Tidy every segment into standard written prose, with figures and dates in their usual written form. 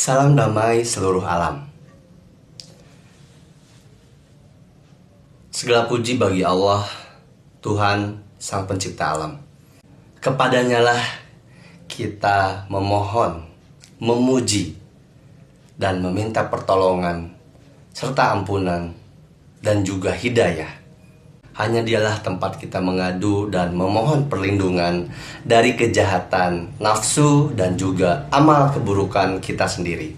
Salam damai seluruh alam. Segala puji bagi Allah, Tuhan Sang Pencipta alam. Kepadanyalah kita memohon, memuji, dan meminta pertolongan, serta ampunan, dan juga hidayah. Hanya dialah tempat kita mengadu dan memohon perlindungan dari kejahatan, nafsu, dan juga amal keburukan kita sendiri.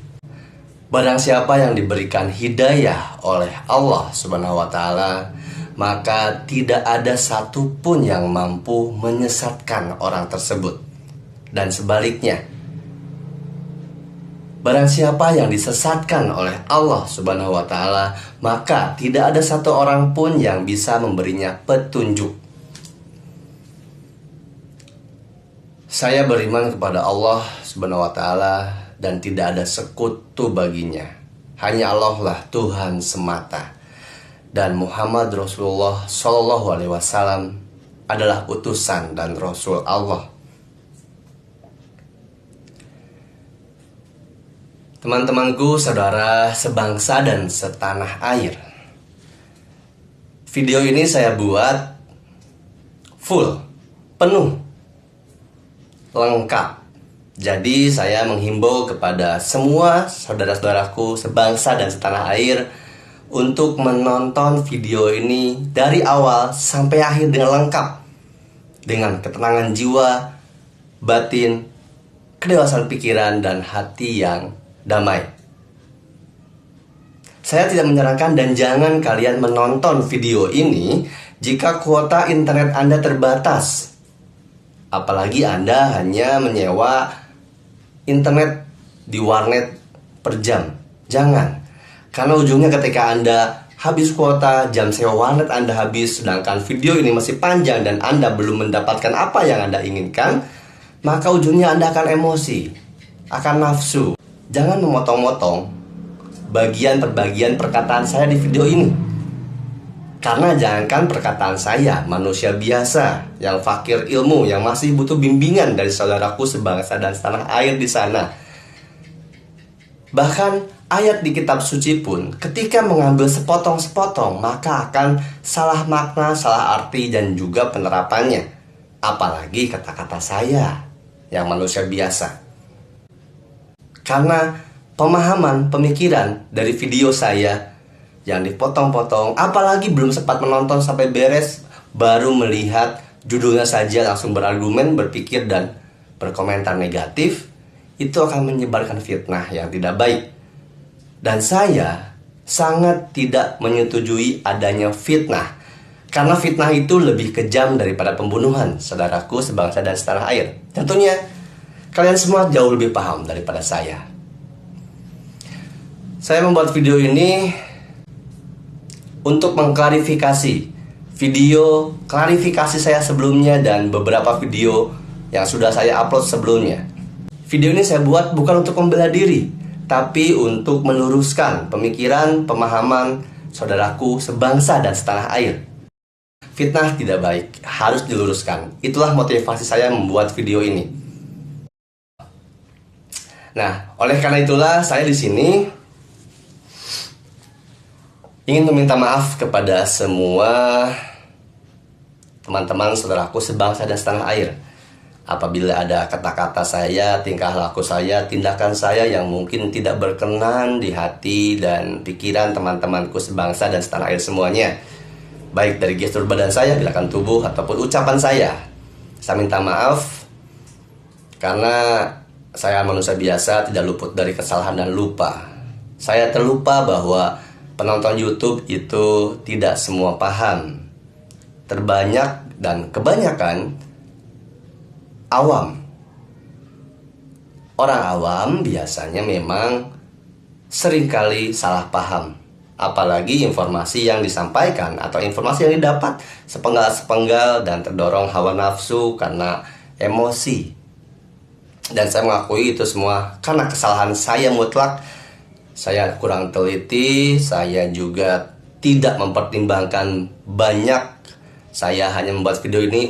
Barang siapa yang diberikan hidayah oleh Allah Subhanahu wa Ta'ala, maka tidak ada satupun yang mampu menyesatkan orang tersebut. Dan sebaliknya, barang siapa yang disesatkan oleh Allah Subhanahu wa Ta'ala, maka tidak ada satu orang pun yang bisa memberinya petunjuk. Saya beriman kepada Allah Subhanahu wa Ta'ala dan tidak ada sekutu baginya. Hanya Allah lah Tuhan semata. Dan Muhammad Rasulullah Shallallahu Alaihi Wasallam adalah utusan dan Rasul Allah. Teman-temanku, saudara sebangsa dan setanah air, video ini saya buat full, penuh, lengkap. Jadi saya menghimbau kepada semua saudara-saudaraku sebangsa dan setanah air untuk menonton video ini dari awal sampai akhir dengan lengkap, dengan ketenangan jiwa, batin, kedewasaan pikiran, dan hati yang damai. Saya tidak menyarankan dan jangan kalian menonton video ini jika kuota internet Anda terbatas. Apalagi Anda hanya menyewa internet di warnet per jam. Jangan. Karena ujungnya ketika Anda habis kuota, jam sewa warnet Anda habis, sedangkan video ini masih panjang dan Anda belum mendapatkan apa yang Anda inginkan, maka ujungnya Anda akan emosi, akan nafsu. Jangan memotong-motong bagian per bagian perkataan saya di video ini. Karena jangankan perkataan saya, manusia biasa yang fakir ilmu, yang masih butuh bimbingan dari saudaraku sebangsa dan setanah air di sana. Bahkan ayat di kitab suci pun ketika mengambil sepotong-sepotong, maka akan salah makna, salah arti, dan juga penerapannya. Apalagi kata-kata saya yang manusia biasa. Karena pemahaman, pemikiran dari video saya yang dipotong-potong, apalagi belum sempat menonton sampai beres, baru melihat judulnya saja langsung berargumen, berpikir, dan berkomentar negatif, itu akan menyebarkan fitnah yang tidak baik. Dan saya sangat tidak menyetujui adanya fitnah, karena fitnah itu lebih kejam daripada pembunuhan, saudaraku sebangsa dan setanah air. Tentunya kalian semua jauh lebih paham daripada saya. Saya membuat video ini untuk mengklarifikasi video klarifikasi saya sebelumnya dan beberapa video yang sudah saya upload sebelumnya. Video ini saya buat bukan untuk membela diri, tapi untuk meluruskan pemikiran, pemahaman saudaraku sebangsa dan setanah air. Fitnah tidak baik, harus diluruskan. Itulah motivasi saya membuat video ini. Nah, oleh karena itulah saya di sini ingin meminta maaf kepada semua teman-teman saudaraku sebangsa dan setanah air. Apabila ada kata-kata saya, tingkah laku saya, tindakan saya yang mungkin tidak berkenan di hati dan pikiran teman-temanku sebangsa dan setanah air semuanya, baik dari gestur badan saya, gerakan tubuh, ataupun ucapan saya minta maaf. Karena saya manusia biasa, tidak luput dari kesalahan dan lupa. Saya terlupa bahwa penonton YouTube itu tidak semua paham. Terbanyak dan kebanyakan awam. Orang awam biasanya memang seringkali salah paham. Apalagi informasi yang disampaikan atau informasi yang didapat sepenggal-sepenggal dan terdorong hawa nafsu karena emosi. Dan saya mengakui itu semua karena kesalahan saya mutlak. Saya kurang teliti, saya juga tidak mempertimbangkan banyak. Saya hanya membuat video ini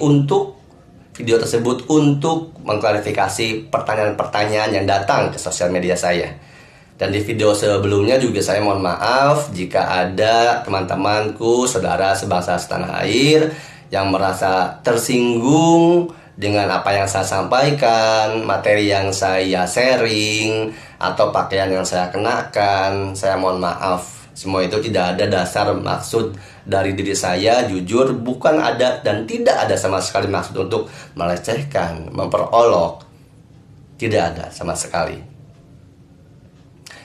video tersebut untuk mengklarifikasi pertanyaan-pertanyaan yang datang ke sosial media saya. Dan di video sebelumnya juga saya mohon maaf jika ada teman-temanku, saudara sebangsa setanah air yang merasa tersinggung dengan apa yang saya sampaikan, materi yang saya sharing, atau pakaian yang saya kenakan. Saya mohon maaf. Semua itu tidak ada dasar maksud dari diri saya, jujur bukan ada dan tidak ada sama sekali maksud untuk melecehkan, memperolok. Tidak ada sama sekali.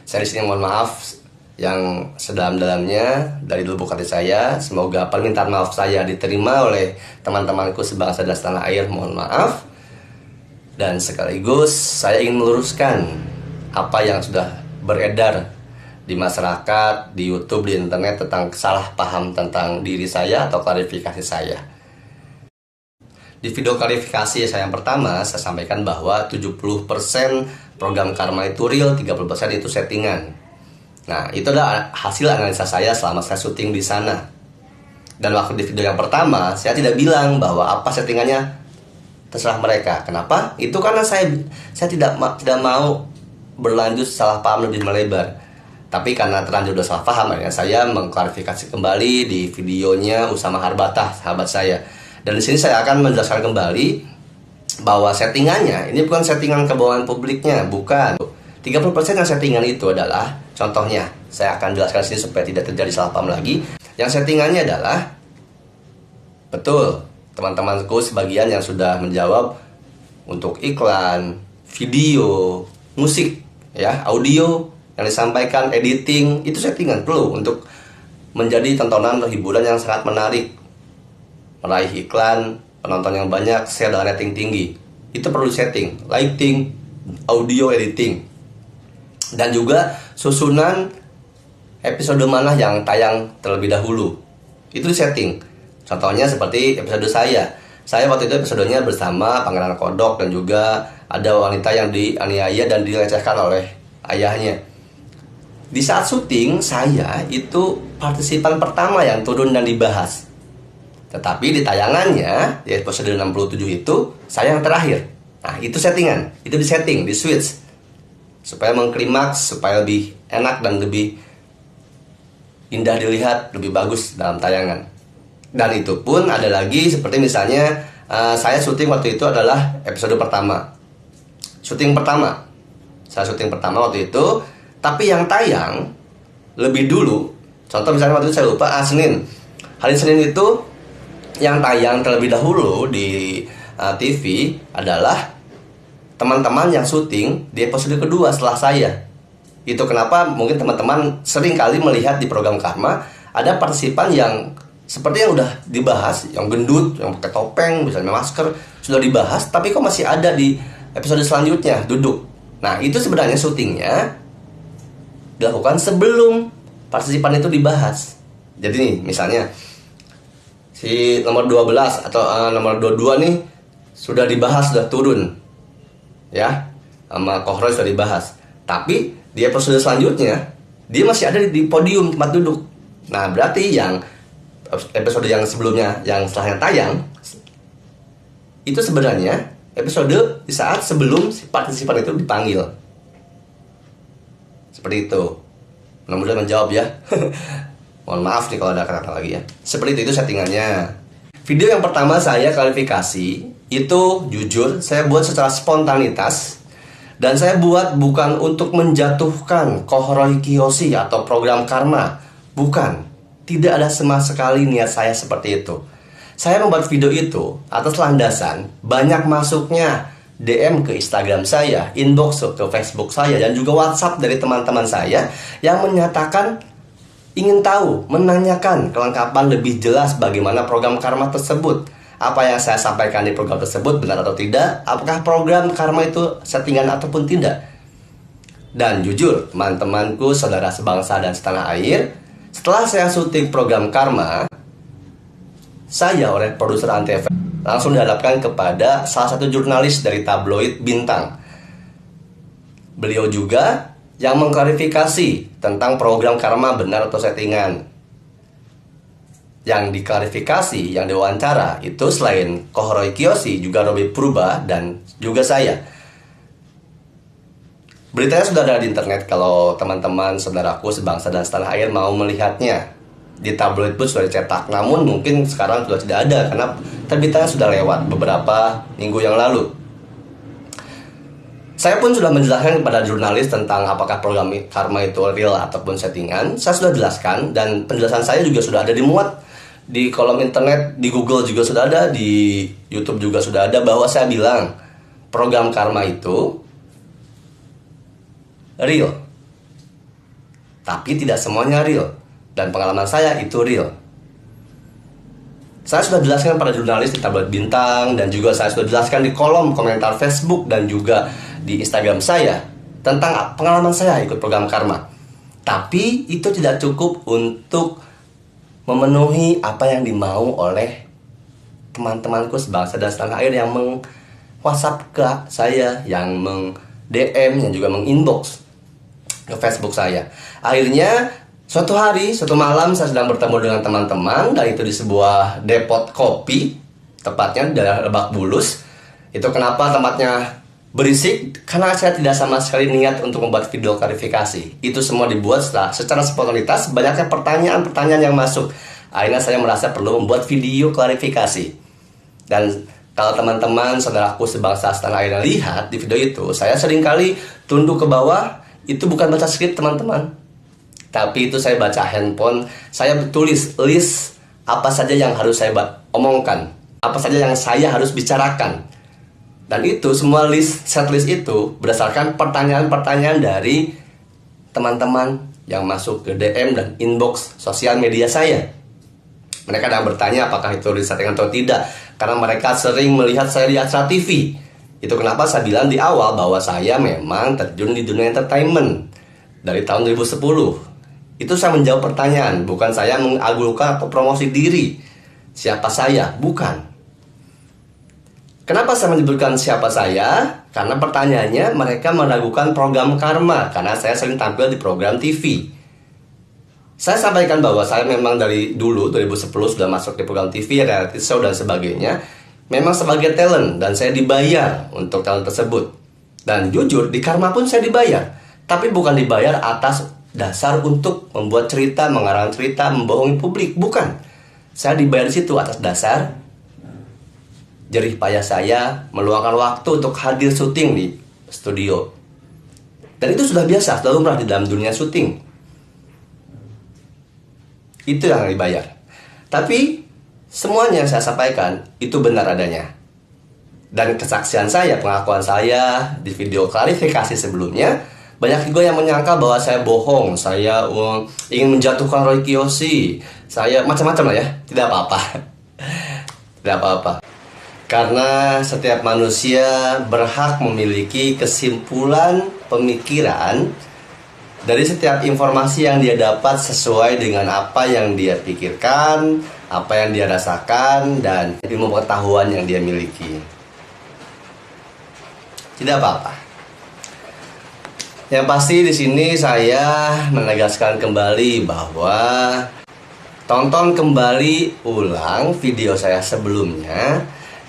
Saya di sini mohon maaf yang sedalam-dalamnya dari lubuk hati saya. Semoga permintaan maaf saya diterima oleh teman-temanku sebangsa dan setanah air. Mohon maaf. Dan sekaligus saya ingin meluruskan apa yang sudah beredar di masyarakat, di YouTube, di internet tentang salah paham tentang diri saya atau klarifikasi saya. Di video klarifikasi saya yang pertama, saya sampaikan bahwa 70% program karma itu real, 30% itu settingan. Nah, itu adalah hasil analisa saya selama saya syuting di sana. Dan waktu di video yang pertama, saya tidak bilang bahwa apa settingannya, terserah mereka. Kenapa? Itu karena saya tidak mau berlanjut salah paham lebih melebar. Tapi karena terlanjur udah salah paham, saya mengklarifikasi kembali di videonya Usama Harbatah, sahabat saya. Dan di sini saya akan menjelaskan kembali bahwa settingannya ini bukan settingan kebohongan publiknya, bukan. 30% yang settingan itu adalah, contohnya, saya akan jelaskan di sini supaya tidak terjadi salah paham lagi. Yang settingannya adalah, betul, teman-temanku sebagian yang sudah menjawab untuk iklan, video, musik, ya, audio yang disampaikan, editing, itu settingan perlu untuk menjadi tontonan atau hiburan yang sangat menarik. Meraih iklan, penonton yang banyak, share dengan rating tinggi. Itu perlu setting, lighting, audio, editing. Dan juga susunan episode mana yang tayang terlebih dahulu. Itu di setting. Contohnya seperti episode saya. Saya waktu itu episodenya bersama Pangeran Kodok dan juga ada wanita yang dianiaya dan dilecehkan oleh ayahnya. Di saat syuting, saya itu partisipan pertama yang turun dan dibahas. Tetapi di tayangannya, di episode 67 itu, saya yang terakhir. Nah, itu settingan. Itu di setting, di switch. Supaya mengklimaks, supaya lebih enak dan lebih indah dilihat, lebih bagus dalam tayangan. Dan itu pun ada lagi, seperti misalnya, saya syuting waktu itu adalah episode pertama. Syuting pertama. Saya syuting pertama waktu itu, tapi yang tayang lebih dulu. Contoh misalnya waktu itu saya lupa, Senin. Hari Senin itu, yang tayang terlebih dahulu di TV adalah teman-teman yang syuting di episode kedua setelah saya. Itu kenapa mungkin teman-teman sering kali melihat di program Karma ada partisipan yang seperti yang udah dibahas, yang gendut, yang pakai topeng, misalnya masker, sudah dibahas, tapi kok masih ada di episode selanjutnya duduk. Nah, itu sebenarnya syutingnya dilakukan sebelum partisipan itu dibahas. Jadi nih, misalnya si nomor 12 atau nomor 22 nih sudah dibahas, sudah turun ya, sama Kohroy sudah dibahas. Tapi di episode selanjutnya dia masih ada di podium tempat duduk. Nah, berarti yang episode yang sebelumnya, yang setelahnya tayang, itu sebenarnya episode di saat sebelum si partisipan itu dipanggil. Seperti itu. Mudah-mudahan menjawab ya. Mohon maaf nih kalau ada kata-kata lagi ya. Seperti itu settingannya. Video yang pertama saya klarifikasi itu jujur saya buat secara spontanitas. Dan saya buat bukan untuk menjatuhkan Kohroy Kiyoshi atau program Karma. Bukan. Tidak ada sama sekali niat saya seperti itu. Saya membuat video itu atas landasan banyak masuknya DM ke Instagram saya, inbox ke Facebook saya, dan juga WhatsApp dari teman-teman saya yang menyatakan ingin tahu, menanyakan kelengkapan lebih jelas bagaimana program Karma tersebut. Apa yang saya sampaikan di program tersebut benar atau tidak? Apakah program Karma itu settingan ataupun tidak? Dan jujur, teman-temanku, saudara sebangsa dan setanah air, setelah saya syuting program Karma, saya oleh produser Antv langsung dihadapkan kepada salah satu jurnalis dari tabloid Bintang. Beliau juga yang mengklarifikasi tentang program Karma benar atau settingan. Yang diklarifikasi, yang diwawancara itu selain Kohroy Kiyoshi juga Robby Purba dan juga saya. Beritanya sudah ada di internet kalau teman-teman saudaraku sebangsa dan setanah air mau melihatnya. Di tabloid pun sudah dicetak, namun mungkin sekarang sudah tidak ada karena terbitnya sudah lewat beberapa minggu yang lalu. Saya pun sudah menjelaskan kepada jurnalis tentang apakah program karma itu real ataupun settingan. Saya sudah jelaskan dan penjelasan saya juga sudah ada dimuat di kolom internet, di Google juga sudah ada, di YouTube juga sudah ada, bahwa saya bilang program karma itu real. Tapi tidak semuanya real. Dan pengalaman saya itu real. Saya sudah jelaskan pada jurnalis di tabloid Bintang, dan juga saya sudah jelaskan di kolom komentar Facebook dan juga di Instagram saya tentang pengalaman saya ikut program karma. Tapi itu tidak cukup untuk memenuhi apa yang dimau oleh teman-temanku sebangsa dan setanah air yang meng-WhatsApp ke saya, yang meng-DM, yang juga meng-inbox ke Facebook saya. Akhirnya suatu hari, suatu malam saya sedang bertemu dengan teman-teman, dan itu di sebuah depot kopi, tepatnya di daerah Lebak Bulus. Itu kenapa tempatnya berisik? Karena saya tidak sama sekali niat untuk membuat video klarifikasi. Itu semua dibuat secara spontanitas, banyaknya pertanyaan-pertanyaan yang masuk. Akhirnya saya merasa perlu membuat video klarifikasi. Dan kalau teman-teman, saudaraku sebangsa setanah air lihat di video itu, saya seringkali tunduk ke bawah. Itu bukan baca skrip, teman-teman. Tapi itu saya baca handphone, saya tulis list apa saja yang harus saya omongkan, apa saja yang saya harus bicarakan. Dan itu semua set list itu berdasarkan pertanyaan-pertanyaan dari teman-teman yang masuk ke DM dan inbox sosial media saya. Mereka sedang bertanya apakah itu settingan atau tidak, karena mereka sering melihat saya di acara TV. Itu kenapa saya bilang di awal bahwa saya memang terjun di dunia entertainment dari tahun 2010. Itu saya menjawab pertanyaan, bukan saya mengagulkan atau promosi diri. Siapa saya? Bukan. Kenapa saya menyebutkan siapa saya? Karena pertanyaannya mereka meragukan program karma, karena saya sering tampil di program TV. Saya sampaikan bahwa saya memang dari dulu, 2010 sudah masuk di program TV, reality show dan sebagainya. Memang sebagai talent, dan saya dibayar untuk talent tersebut. Dan jujur, di karma pun saya dibayar. Tapi bukan dibayar atas dasar untuk membuat cerita, mengarang cerita, membohongi publik, bukan. Saya dibayar di situ atas dasar jerih payah saya meluangkan waktu untuk hadir syuting di studio. Dan itu sudah biasa, sudah lumrah di dalam dunia syuting. Itu yang dibayar. Tapi semuanya yang saya sampaikan itu benar adanya. Dan kesaksian saya, pengakuan saya di video klarifikasi sebelumnya, banyak juga yang menyangka bahwa saya bohong, saya ingin menjatuhkan Roy Kiyoshi, saya macam-macam lah ya. Tidak apa-apa. Tidak apa-apa. Karena setiap manusia berhak memiliki kesimpulan pemikiran dari setiap informasi yang dia dapat sesuai dengan apa yang dia pikirkan, apa yang dia rasakan, dan ilmu pengetahuan yang dia miliki. Tidak apa-apa. Yang pasti di sini saya menegaskan kembali bahwa tonton kembali ulang video saya sebelumnya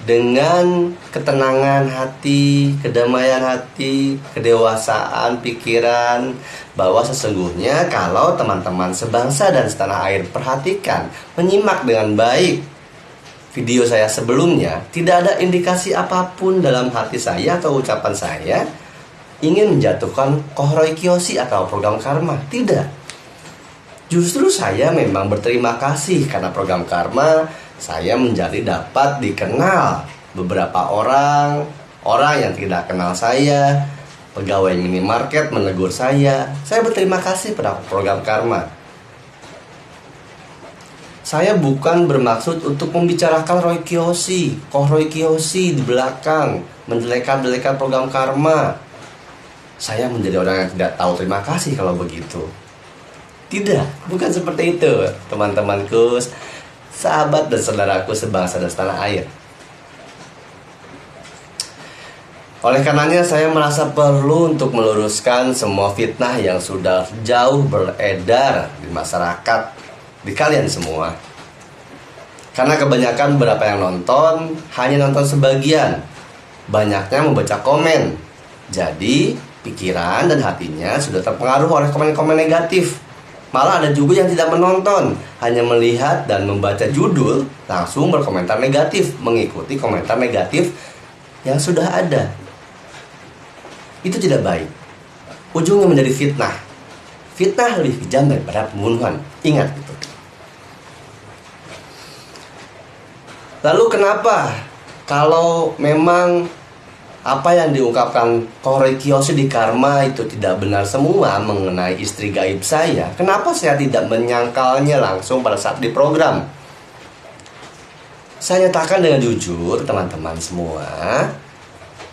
dengan ketenangan hati, kedamaian hati, kedewasaan pikiran, bahwa sesungguhnya kalau teman-teman sebangsa dan setanah air perhatikan, menyimak dengan baik video saya sebelumnya, tidak ada indikasi apapun dalam hati saya atau ucapan saya ingin menjatuhkan Roy Kiyoshi atau program karma. Tidak. Justru saya memang berterima kasih karena program karma saya menjadi dapat dikenal beberapa orang yang tidak kenal saya, pegawai minimarket menegur saya. Saya berterima kasih pada program karma. Saya bukan bermaksud untuk membicarakan Roy Kiyoshi, Roy Kiyoshi di belakang, menjelek-jelekan program karma. Saya menjadi orang yang tidak tahu terima kasih kalau begitu. Tidak, bukan seperti itu, teman-temanku, sahabat dan saudaraku sebangsa dan setanah air. Oleh karenanya saya merasa perlu untuk meluruskan semua fitnah yang sudah jauh beredar di masyarakat, di kalian semua. Karena kebanyakan beberapa yang nonton hanya nonton sebagian, banyaknya membaca komen. Jadi pikiran dan hatinya sudah terpengaruh oleh komen-komen negatif. Malah ada juga yang tidak menonton, hanya melihat dan membaca judul, langsung berkomentar negatif, mengikuti komentar negatif yang sudah ada. Itu tidak baik. Ujungnya menjadi fitnah. Fitnah lebih kejam daripada pembunuhan. Ingat itu. Lalu kenapa kalau memang apa yang diungkapkan Kohoroi Kiyoshi di Karma itu tidak benar semua mengenai istri gaib saya, kenapa saya tidak menyangkalnya langsung pada saat di program? Saya nyatakan dengan jujur teman-teman semua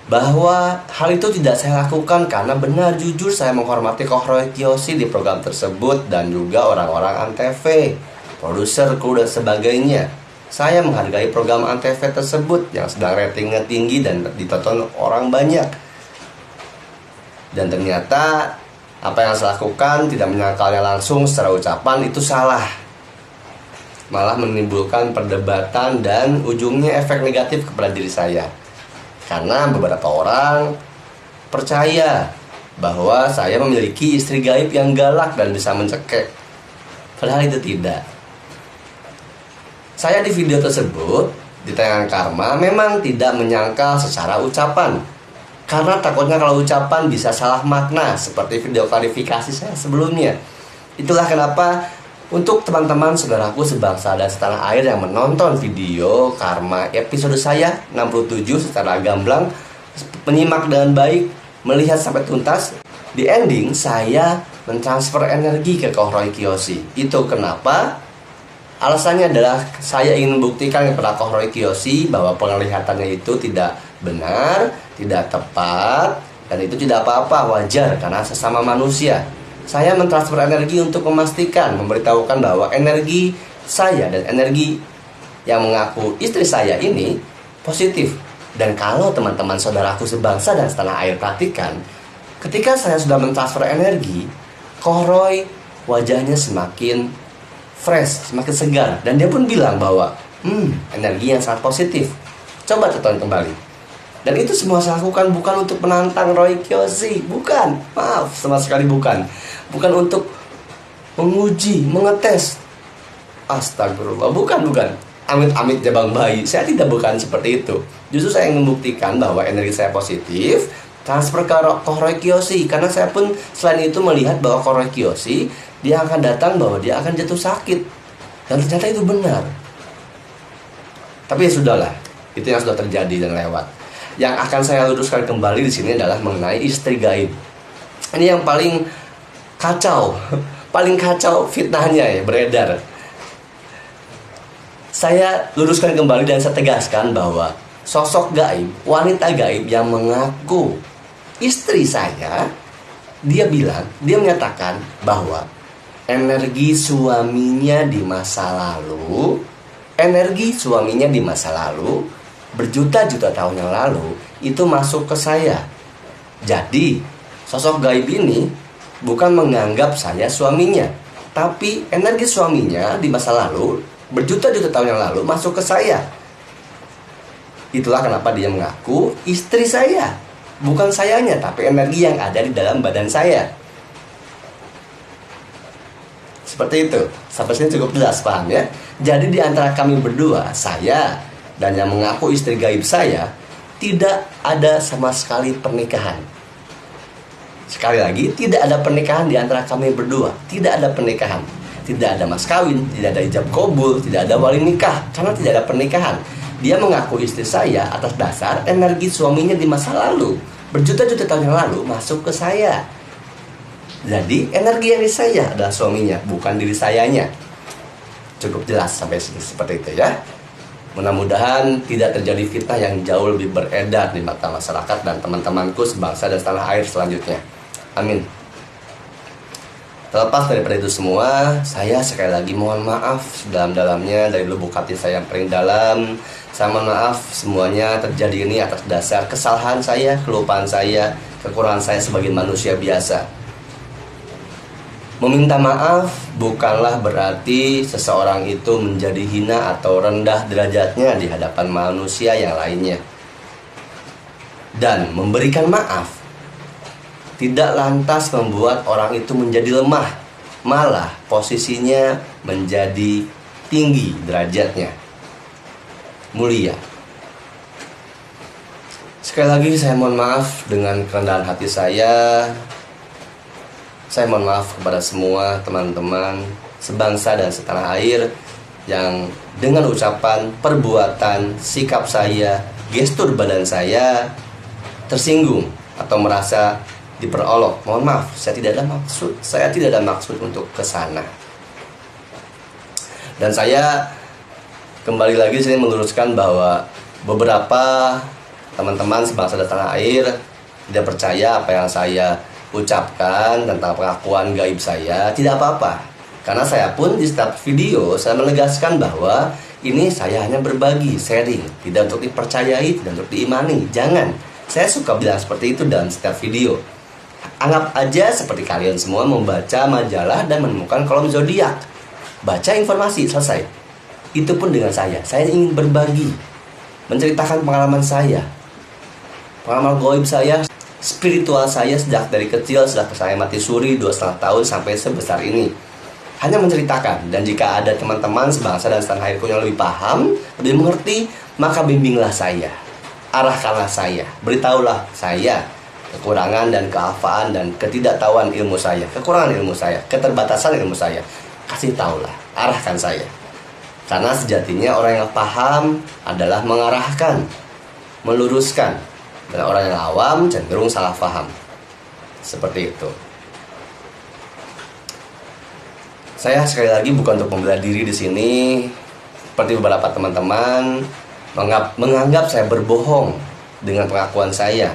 bahwa hal itu tidak saya lakukan karena benar jujur saya menghormati Kohoroi Kiyoshi di program tersebut dan juga orang-orang Antv, produser, kru dan sebagainya. Saya menghargai program Antv tersebut yang sedang ratingnya tinggi dan ditonton orang banyak. Dan ternyata apa yang saya lakukan tidak menyangkalnya langsung secara ucapan itu salah. Malah menimbulkan perdebatan dan ujungnya efek negatif kepada diri saya. Karena beberapa orang percaya bahwa saya memiliki istri gaib yang galak dan bisa mencekik. Padahal itu tidak. Saya di video tersebut, di tayangan Karma, memang tidak menyangkal secara ucapan. Karena takutnya kalau ucapan bisa salah makna, seperti video klarifikasi saya sebelumnya. Itulah kenapa untuk teman-teman saudaraku sebangsa dan setanah air yang menonton video Karma episode saya 67 secara gamblang, menyimak dengan baik, melihat sampai tuntas, di ending saya mentransfer energi ke Kohoroi Kiyoshi. Itu kenapa? Alasannya adalah saya ingin membuktikan kepada Kohoroi Kiyoshi bahwa penglihatannya itu tidak benar, tidak tepat, dan itu tidak apa-apa, wajar karena sesama manusia. Saya mentransfer energi untuk memastikan, memberitahukan bahwa energi saya dan energi yang mengaku istri saya ini positif. Dan kalau teman-teman saudaraku sebangsa dan setanah air praktikan, ketika saya sudah mentransfer energi, Kohoroi wajahnya semakin fresh, semakin segar. Dan dia pun bilang bahwa energi yang sangat positif. Coba tonton kembali. Dan itu semua saya lakukan bukan untuk menantang Roy Kiyoshi. Bukan, maaf, sama sekali bukan. Bukan untuk menguji, mengetes. Astagfirullah, bukan. Amit-amit jabang bayi. Saya tidak bukan seperti itu. Justru saya ingin membuktikan bahwa energi saya positif, transfer ke Kohoroi Kiyoshi. Karena saya pun selain itu melihat bahwa Kohoroi Kiyoshi, dia akan datang bahwa dia akan jatuh sakit. Dan ternyata itu benar. Tapi ya sudahlah, itu yang sudah terjadi dan lewat. Yang akan saya luruskan kembali di sini adalah mengenai istri gaib. Ini yang paling kacau, paling kacau fitnahnya ya beredar. Saya luruskan kembali dan saya tegaskan bahwa sosok gaib, wanita gaib yang mengaku istri saya, dia menyatakan bahwa energi suaminya di masa lalu, berjuta-juta tahun yang lalu, itu masuk ke saya. Jadi, sosok gaib ini bukan menganggap saya suaminya, tapi energi suaminya di masa lalu, berjuta-juta tahun yang lalu, masuk ke saya. Itulah kenapa dia mengaku istri saya. Bukan sayanya, tapi energi yang ada di dalam badan saya. Seperti itu. Sampai sini cukup jelas, paham ya? Jadi di antara kami berdua, saya dan yang mengaku istri gaib saya, tidak ada sama sekali pernikahan. Sekali lagi, tidak ada pernikahan di antara kami berdua. Tidak ada pernikahan. Tidak ada mas kawin, tidak ada ijab kabul, tidak ada wali nikah. Karena tidak ada pernikahan. Dia mengaku istri saya atas dasar energi suaminya di masa lalu, berjuta-juta tahun yang lalu, masuk ke saya. Jadi energi yang di saya adalah suaminya, bukan diri sayanya. Cukup jelas sampai sini seperti itu ya. Mudah-mudahan tidak terjadi fitnah yang jauh lebih beredar di mata masyarakat dan teman-temanku sebangsa dan setanah air selanjutnya. Amin. Terlepas daripada itu semua, saya sekali lagi mohon maaf sedalam-dalamnya dari lubuk hati saya yang paling dalam. Saya mohon maaf semuanya terjadi ini atas dasar kesalahan saya, kelupaan saya, kekurangan saya sebagai manusia biasa. Meminta maaf bukanlah berarti seseorang itu menjadi hina atau rendah derajatnya di hadapan manusia yang lainnya. Dan memberikan maaf tidak lantas membuat orang itu menjadi lemah, malah posisinya menjadi tinggi derajatnya, mulia. Sekali lagi saya mohon maaf dengan kerendahan hati saya. Saya mohon maaf kepada semua teman-teman sebangsa dan setanah air yang dengan ucapan, perbuatan, sikap saya, gestur badan saya tersinggung atau merasa diperolok. Mohon maaf, saya tidak ada maksud. Saya tidak ada maksud untuk ke sana. Dan saya kembali lagi saya meluruskan bahwa beberapa teman-teman sebangsa dan tanah air tidak percaya apa yang saya ucapkan tentang pengakuan gaib saya. Tidak apa-apa, karena saya pun di setiap video saya menegaskan bahwa ini saya hanya berbagi, sharing, tidak untuk dipercayai, tidak untuk diimani. Jangan, saya suka bilang seperti itu dalam setiap video. Anggap aja seperti kalian semua membaca majalah dan menemukan kolom zodiak. Baca informasi, selesai. Itu pun dengan saya ingin berbagi, menceritakan pengalaman saya, pengalaman gaib saya, spiritual saya sejak dari kecil, sejak saya mati suri 2,5 tahun sampai sebesar ini. Hanya menceritakan, dan jika ada teman-teman sebangsa dan setanah airku yang lebih paham, lebih mengerti, maka bimbinglah saya, arahkanlah saya, beritahulah saya kekurangan dan kealfaan dan ketidaktahuan ilmu saya, kekurangan ilmu saya, keterbatasan ilmu saya. Kasih tahulah, arahkan saya. Karena sejatinya orang yang paham adalah mengarahkan, meluruskan. Dan orang yang awam cenderung salah paham. Seperti itu. Saya sekali lagi bukan untuk membela diri di sini. Seperti beberapa teman-teman menganggap saya berbohong dengan pengakuan saya.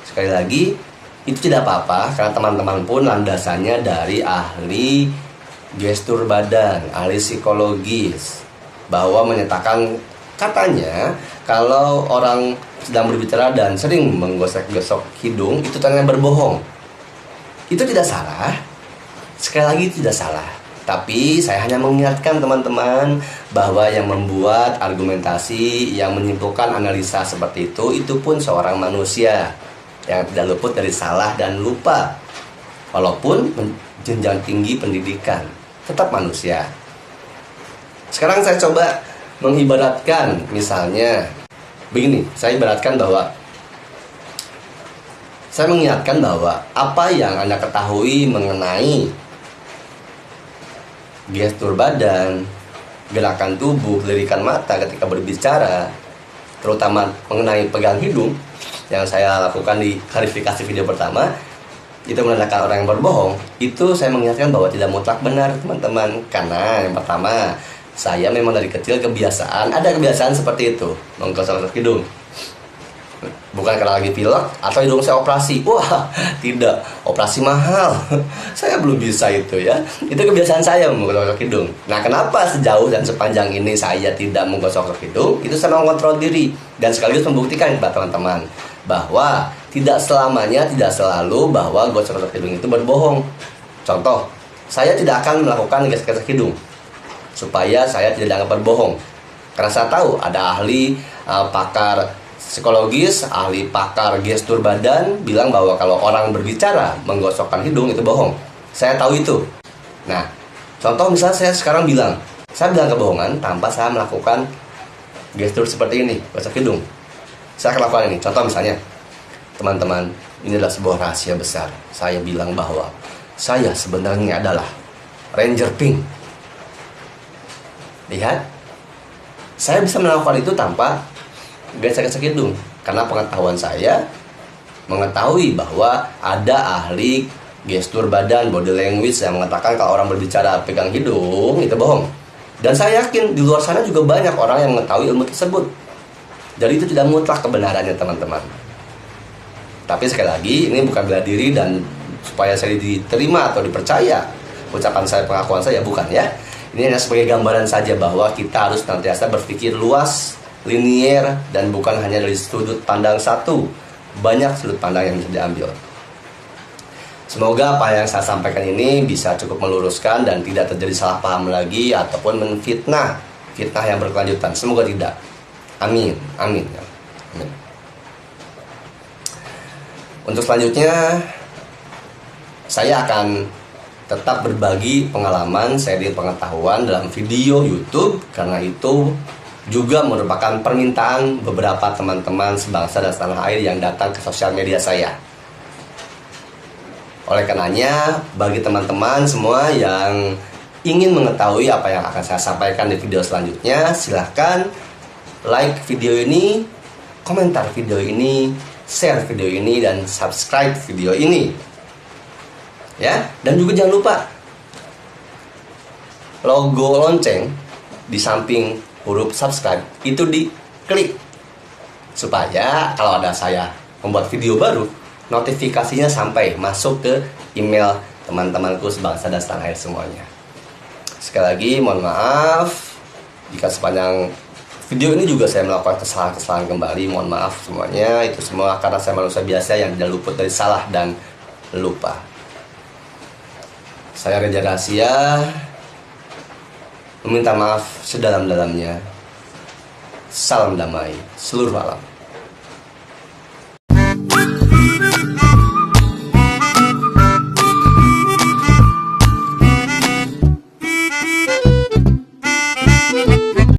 Sekali lagi, itu tidak apa-apa karena teman-teman pun landasannya dari ahli gestur badan, ahli psikologis, bahwa menyatakan katanya kalau orang sedang berbicara dan sering menggosok-gosok hidung itu tandanya berbohong. Itu tidak salah. Sekali lagi tidak salah. Tapi saya hanya mengingatkan teman-teman bahwa yang membuat argumentasi, yang menyimpulkan analisa seperti itu pun seorang manusia yang tidak luput dari salah dan lupa. Walaupun jenjang tinggi pendidikan, tetap manusia. Sekarang saya coba mengibaratkan, misalnya begini, saya ibaratkan bahwa saya mengingatkan bahwa apa yang Anda ketahui mengenai gestur badan, gerakan tubuh, lirikan mata ketika berbicara, terutama mengenai pegang hidung yang saya lakukan di klarifikasi video pertama, itu menandakan orang yang berbohong. Itu saya mengingatkan bahwa tidak mutlak benar, teman-teman. Karena yang pertama, saya memang dari kecil ada kebiasaan seperti itu, menggosok-gosok hidung. Bukan karena lagi pilek atau hidung saya operasi. Wah, tidak, operasi mahal. Saya belum bisa itu ya. Itu kebiasaan saya menggosok hidung. Nah, kenapa sejauh dan sepanjang ini saya tidak menggosok hidung? Itu saya mengontrol diri dan sekaligus membuktikan kepada teman-teman bahwa tidak selamanya, tidak selalu bahwa gosok-gosok hidung itu berbohong. Contoh, saya tidak akan melakukan gesek-gesek hidung supaya saya tidak dianggap berbohong. Karena saya tahu ada ahli pakar psikologis, ahli pakar gestur badan bilang bahwa kalau orang berbicara menggosokkan hidung itu bohong. Saya tahu itu. Nah, contoh misalnya saya sekarang saya bilang kebohongan tanpa saya melakukan gestur seperti ini, gosok hidung. Saya akan lakukan ini. Contoh misalnya, teman-teman, ini adalah sebuah rahasia besar. Saya bilang bahwa saya sebenarnya adalah Ranger Pink. Lihat, saya bisa melakukan itu tanpa gesek-gesek hidung. Karena pengetahuan saya mengetahui bahwa ada ahli gestur badan, body language yang mengatakan kalau orang berbicara pegang hidung itu bohong. Dan saya yakin di luar sana juga banyak orang yang mengetahui ilmu tersebut. Jadi itu tidak mutlak kebenarannya, teman-teman. Tapi sekali lagi, ini bukan bela diri dan supaya saya diterima atau dipercaya ucapan saya, pengakuan saya, bukan ya. Ini hanya sebagai gambaran saja bahwa kita harus senantiasa berpikir luas, linier, dan bukan hanya dari sudut pandang satu. Banyak sudut pandang yang bisa diambil. Semoga apa yang saya sampaikan ini bisa cukup meluruskan dan tidak terjadi salah paham lagi ataupun menfitnah yang berkelanjutan. Semoga tidak. Amin. Amin. Amin. Untuk selanjutnya, Saya akan tetap berbagi pengalaman, sharing pengetahuan dalam video YouTube, karena itu juga merupakan permintaan beberapa teman-teman sebangsa dan setanah air yang datang ke sosial media saya. Oleh karenanya, bagi teman-teman semua yang ingin mengetahui apa yang akan saya sampaikan di video selanjutnya, silahkan like video ini, komentar video ini, share video ini, dan subscribe video ini. Ya, dan juga jangan lupa logo lonceng di samping huruf subscribe itu diklik supaya kalau ada saya membuat video baru, notifikasinya sampai masuk ke email teman-temanku sebangsa dan setanah air semuanya. Sekali lagi mohon maaf jika sepanjang video ini juga saya melakukan kesalahan-kesalahan kembali. Mohon maaf semuanya, itu semua karena saya manusia biasa yang tidak luput dari salah dan lupa. Saya Reza Rahsia meminta maaf sedalam-dalamnya. Salam damai seluruh alam.